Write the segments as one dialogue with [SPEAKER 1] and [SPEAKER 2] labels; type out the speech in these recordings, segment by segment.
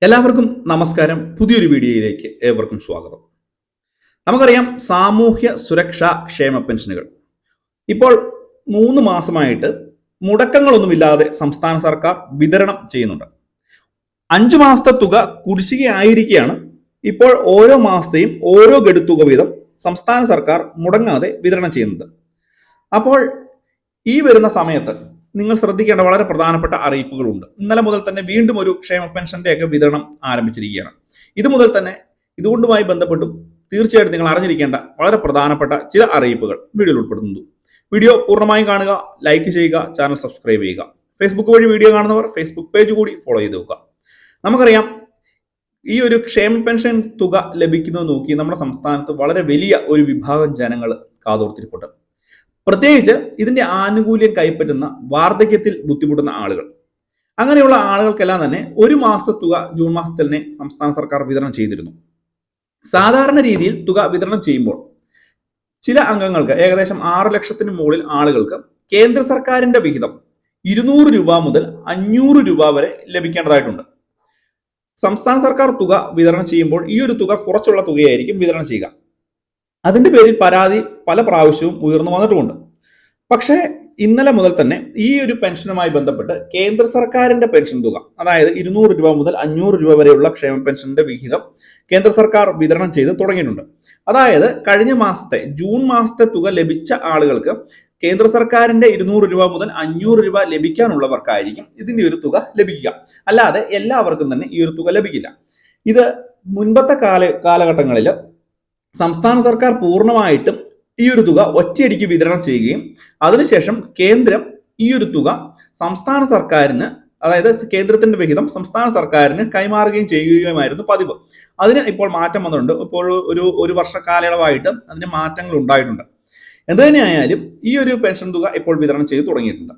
[SPEAKER 1] എല്ലാവർക്കും നമസ്കാരം. പുതിയൊരു വീഡിയോയിലേക്ക് ഏവർക്കും സ്വാഗതം. നമുക്കറിയാം, സാമൂഹ്യ സുരക്ഷാ ക്ഷേമ പെൻഷനുകൾ ഇപ്പോൾ 3 മാസമായിട്ട് മുടക്കങ്ങളൊന്നുമില്ലാതെ സംസ്ഥാന സർക്കാർ വിതരണം ചെയ്യുന്നുണ്ട്. 5 മാസത്തെ തുക കുടിശ്ശികയായിരിക്കുകയാണ് ഇപ്പോൾ ഓരോ മാസത്തെയും ഓരോ ഗഡു തുക വീതം സംസ്ഥാന സർക്കാർ മുടങ്ങാതെ വിതരണം ചെയ്യുന്നത്. അപ്പോൾ ഈ വരുന്ന സമയത്ത് നിങ്ങൾ ശ്രദ്ധിക്കേണ്ട വളരെ പ്രധാനപ്പെട്ട അറിയിപ്പുകളുണ്ട്. ഇന്നലെ മുതൽ തന്നെ വീണ്ടും ഒരു ക്ഷേമ പെൻഷന്റെ ഒക്കെ വിതരണം ആരംഭിച്ചിരിക്കുകയാണ്. ഇത് മുതൽ തന്നെ ഇതുകൊണ്ടുമായി ബന്ധപ്പെട്ടും തീർച്ചയായിട്ടും നിങ്ങൾ അറിഞ്ഞിരിക്കേണ്ട വളരെ പ്രധാനപ്പെട്ട ചില അറിയിപ്പുകൾ വീഡിയോയിൽ ഉൾപ്പെടുത്തുന്നു. വീഡിയോ പൂർണ്ണമായും കാണുക, ലൈക്ക് ചെയ്യുക, ചാനൽ സബ്സ്ക്രൈബ് ചെയ്യുക. ഫേസ്ബുക്ക് വഴി വീഡിയോ കാണുന്നവർ ഫേസ്ബുക്ക് പേജ് കൂടി ഫോളോ ചെയ്ത് നോക്കുക. നമുക്കറിയാം, ഈ ഒരു ക്ഷേമ പെൻഷൻ തുക ലഭിക്കുന്നത് നോക്കി നമ്മുടെ സംസ്ഥാനത്ത് വളരെ വലിയ ഒരു വിഭാഗം ജനങ്ങൾ കാതോർത്തിരിപ്പുണ്ട്. പ്രത്യേകിച്ച് ഇതിന്റെ ആനുകൂല്യം കൈപ്പറ്റുന്ന വാർദ്ധക്യത്തിൽ ബുദ്ധിമുട്ടുന്ന ആളുകൾ. അങ്ങനെയുള്ള ആളുകൾക്കെല്ലാം തന്നെ ഒരു മാസത്തെ തുക ജൂൺ മാസത്തിൽ തന്നെ സംസ്ഥാന സർക്കാർ വിതരണം ചെയ്തിരുന്നു. സാധാരണ രീതിയിൽ തുക വിതരണം ചെയ്യുമ്പോൾ ചില അംഗങ്ങൾക്ക് ഏകദേശം 6 ലക്ഷത്തിന് മുകളിൽ ആളുകൾക്ക് കേന്ദ്ര സർക്കാരിന്റെ വിഹിതം 200 രൂപ മുതൽ 500 രൂപ വരെ ലഭിക്കേണ്ടതായിട്ടുണ്ട്. സംസ്ഥാന സർക്കാർ തുക വിതരണം ചെയ്യുമ്പോൾ ഈ ഒരു തുക കുറച്ചുള്ള തുകയായിരിക്കും വിതരണം ചെയ്യുക. അതിന്റെ പേരിൽ പരാതി പല പ്രാവശ്യവും ഉയർന്നു വന്നിട്ടുമുണ്ട്. പക്ഷേ ഇന്നലെ മുതൽ തന്നെ ഈ ഒരു പെൻഷനുമായി ബന്ധപ്പെട്ട് കേന്ദ്ര സർക്കാരിന്റെ പെൻഷൻ തുക, അതായത് 200 രൂപ മുതൽ 500 രൂപ വരെയുള്ള ക്ഷേമ പെൻഷന്റെ വിഹിതം കേന്ദ്ര സർക്കാർ വിതരണം ചെയ്ത് തുടങ്ങിയിട്ടുണ്ട്. അതായത് കഴിഞ്ഞ മാസത്തെ ജൂൺ മാസത്തെ തുക ലഭിച്ച ആളുകൾക്ക് കേന്ദ്ര സർക്കാരിന്റെ 200 രൂപ മുതൽ 500 രൂപ ലഭിക്കാനുള്ളവർക്കായിരിക്കും ഇതിന്റെ ഒരു തുക ലഭിക്കുക. അല്ലാതെ എല്ലാവർക്കും തന്നെ ഈ ഒരു തുക ലഭിക്കില്ല. ഇത് മുൻപത്തെ കാലഘട്ടങ്ങളിൽ സംസ്ഥാന സർക്കാർ പൂർണ്ണമായിട്ടും ഈ ഒരു തുക ഒറ്റയടിക്ക് വിതരണം ചെയ്യുകയും അതിനുശേഷം കേന്ദ്രം ഈ ഒരു തുക സംസ്ഥാന സർക്കാരിന്, അതായത് കേന്ദ്രത്തിന്റെ വിഹിതം സംസ്ഥാന സർക്കാരിന് കൈമാറുകയും ചെയ്യുകയുമായിരുന്നു പതിവ്. അതിന് ഇപ്പോൾ മാറ്റം വന്നിട്ടുണ്ട്. ഇപ്പോൾ ഒരു വർഷ കാലയളവായിട്ട് അതിന് മാറ്റങ്ങൾ ഉണ്ടായിട്ടുണ്ട്. എന്ത് തന്നെയായാലും ഈ ഒരു പെൻഷൻ തുക ഇപ്പോൾ വിതരണം ചെയ്ത് തുടങ്ങിയിട്ടുണ്ട്.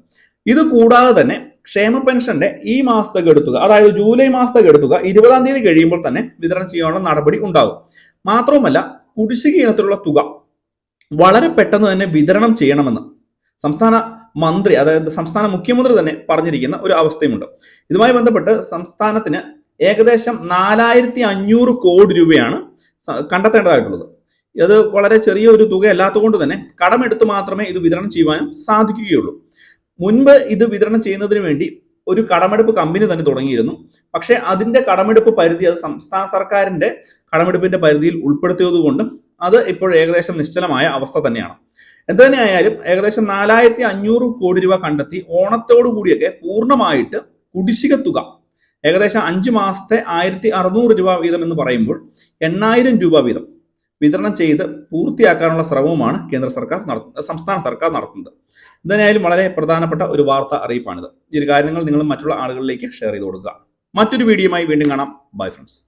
[SPEAKER 1] ഇത് കൂടാതെ തന്നെ ക്ഷേമ പെൻഷന്റെ ഈ മാസത്തെ ഗഡുത്തുക, അതായത് ജൂലൈ മാസത്തെ ഗഡുത്തുക 20-ാം തീയതി കഴിയുമ്പോൾ തന്നെ വിതരണം ചെയ്യാനുള്ള നടപടി ഉണ്ടാകും. മാത്രവുമല്ല, കുടിശ്ശിക ഇനത്തിലുള്ള തുക വളരെ പെട്ടെന്ന് തന്നെ വിതരണം ചെയ്യണമെന്ന് സംസ്ഥാന മന്ത്രി, അതായത് സംസ്ഥാന മുഖ്യമന്ത്രി തന്നെ പറഞ്ഞിരിക്കുന്ന ഒരു അവസ്ഥയുമുണ്ട്. ഇതുമായി ബന്ധപ്പെട്ട് സംസ്ഥാനത്തിന് ഏകദേശം 4500 കോടി രൂപയാണ് കണ്ടെത്തേണ്ടതായിട്ടുള്ളത്. ഇത് വളരെ ചെറിയ ഒരു തുക അല്ലാത്തതുകൊണ്ട് തന്നെ കടമെടുത്ത് മാത്രമേ ഇത് വിതരണം ചെയ്യുവാനും സാധിക്കുകയുള്ളൂ. മുൻപ് ഇത് വിതരണം ചെയ്യുന്നതിന് വേണ്ടി ഒരു കടമെടുപ്പ് കമ്പനി തന്നെ തുടങ്ങിയിരുന്നു. പക്ഷേ അതിന്റെ കടമെടുപ്പ് പരിധി അത് സംസ്ഥാന സർക്കാരിന്റെ കടമെടുപ്പിന്റെ പരിധിയിൽ ഉൾപ്പെടുത്തിയതുകൊണ്ട് അത് ഇപ്പോൾ ഏകദേശം നിശ്ചലമായ അവസ്ഥ തന്നെയാണ്. എന്ത് തന്നെയായാലും ഏകദേശം 4500 കോടി രൂപ കണ്ടെത്തി ഓണത്തോടു കൂടിയൊക്കെ പൂർണ്ണമായിട്ട് കുടിശ്ശിക തുക ഏകദേശം 5 മാസത്തെ 1600 രൂപ വീതം എന്ന് പറയുമ്പോൾ 8000 രൂപ വീതം വിതരണം ചെയ്ത് പൂർത്തിയാക്കാനുള്ള ശ്രമവുമാണ് സംസ്ഥാന സർക്കാർ നടത്തുന്നത്. എന്തായാലും വളരെ പ്രധാനപ്പെട്ട ഒരു വാർത്ത അറിയിപ്പാണിത്. ഈ ഒരു കാര്യങ്ങൾ നിങ്ങൾ മറ്റുള്ള ആളുകളിലേക്ക് ഷെയർ ചെയ്ത് കൊടുക്കുക. മറ്റൊരു വീഡിയോയുമായി വീണ്ടും കാണാം. Bye friends.